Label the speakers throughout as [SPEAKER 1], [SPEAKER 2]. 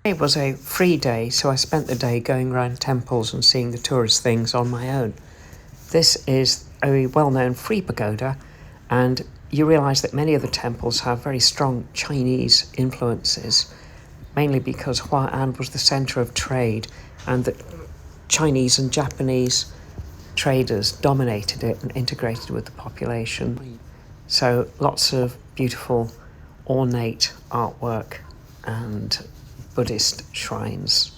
[SPEAKER 1] It was a free day, so I spent the day going around temples and seeing the tourist things on my own. This is a well-known free pagoda, and you realise that many of the temples have very strong Chinese influences, mainly because Hoi An was the centre of trade and that Chinese and Japanese traders dominated it and integrated with the population. So lots of beautiful, ornate artwork and Buddhist shrines.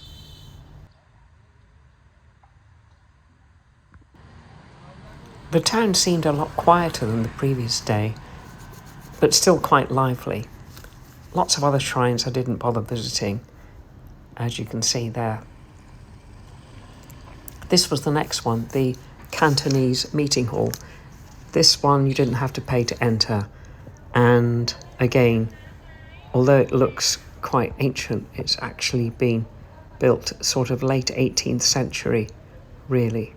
[SPEAKER 1] The town seemed a lot quieter than the previous day, but still quite lively. Lots of other shrines I didn't bother visiting, as you can see there. This was the next one, the Cantonese meeting hall. This one you didn't have to pay to enter, and again, although it looks quite ancient, it's actually been built sort of late 18th century, really.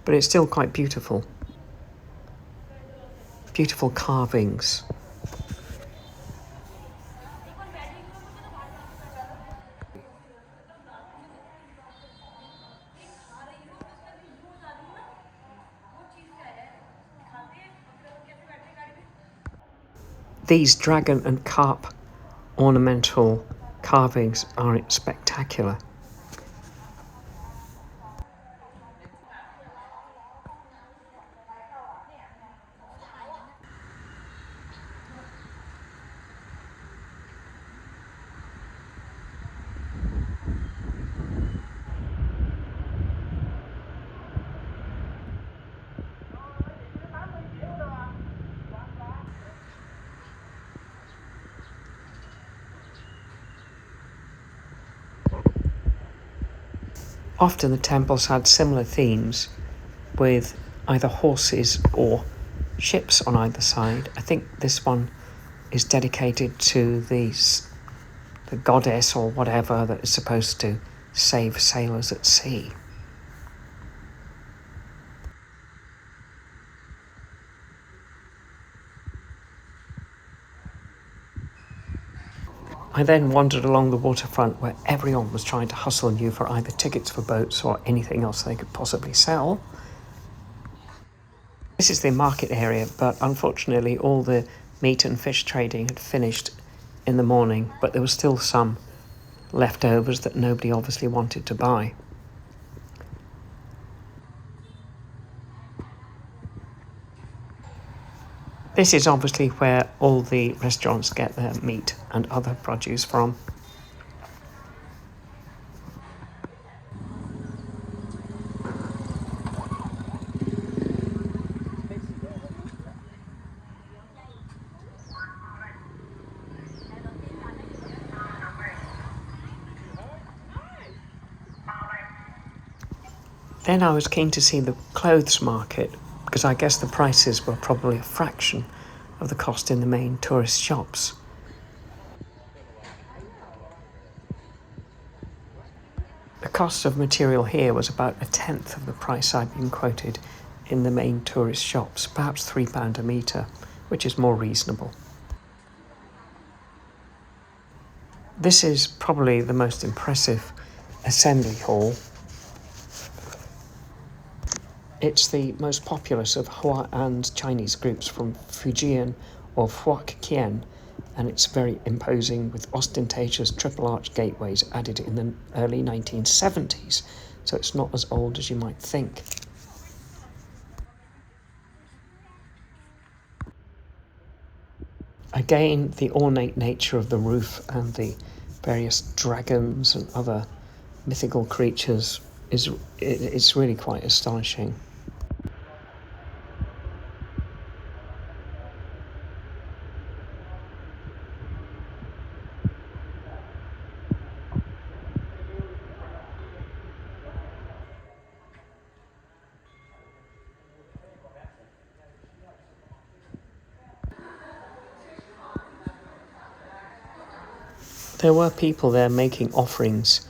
[SPEAKER 1] But it's still quite beautiful. Beautiful carvings. These dragon and carp ornamental carvings are spectacular. Often the temples had similar themes with either horses or ships on either side. I think this one is dedicated to the goddess or whatever that is supposed to save sailors at sea. I then wandered along the waterfront where everyone was trying to hustle you for either tickets for boats or anything else they could possibly sell. This is the market area, but unfortunately all the meat and fish trading had finished in the morning, but there was still some leftovers that nobody obviously wanted to buy. This is obviously where all the restaurants get their meat and other produce from. Then I was keen to see the clothes market because I guess the prices were probably a fraction of the cost in the main tourist shops. The cost of material here was about a tenth of the price I'd been quoted in the main tourist shops, perhaps £3 a metre, which is more reasonable. This is probably the most impressive assembly hall. It's the most populous of Hoi An's Chinese groups from Fujian or Huaqian, and it's very imposing with ostentatious triple arch gateways added in the early 1970s, so it's not as old as you might think. Again, the ornate nature of the roof and the various dragons and other mythical creatures it's really quite astonishing. There were people there making offerings.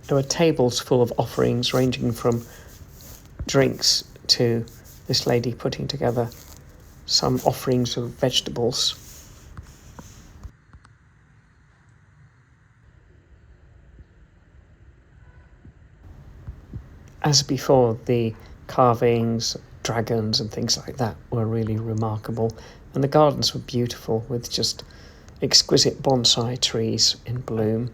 [SPEAKER 1] There were tables full of offerings ranging from drinks to this lady putting together some offerings of vegetables. As before, the carvings, dragons and things like that were really remarkable, and the gardens were beautiful with just exquisite bonsai trees in bloom.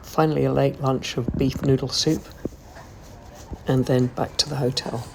[SPEAKER 1] Finally, a late lunch of beef noodle soup, and then back to the hotel.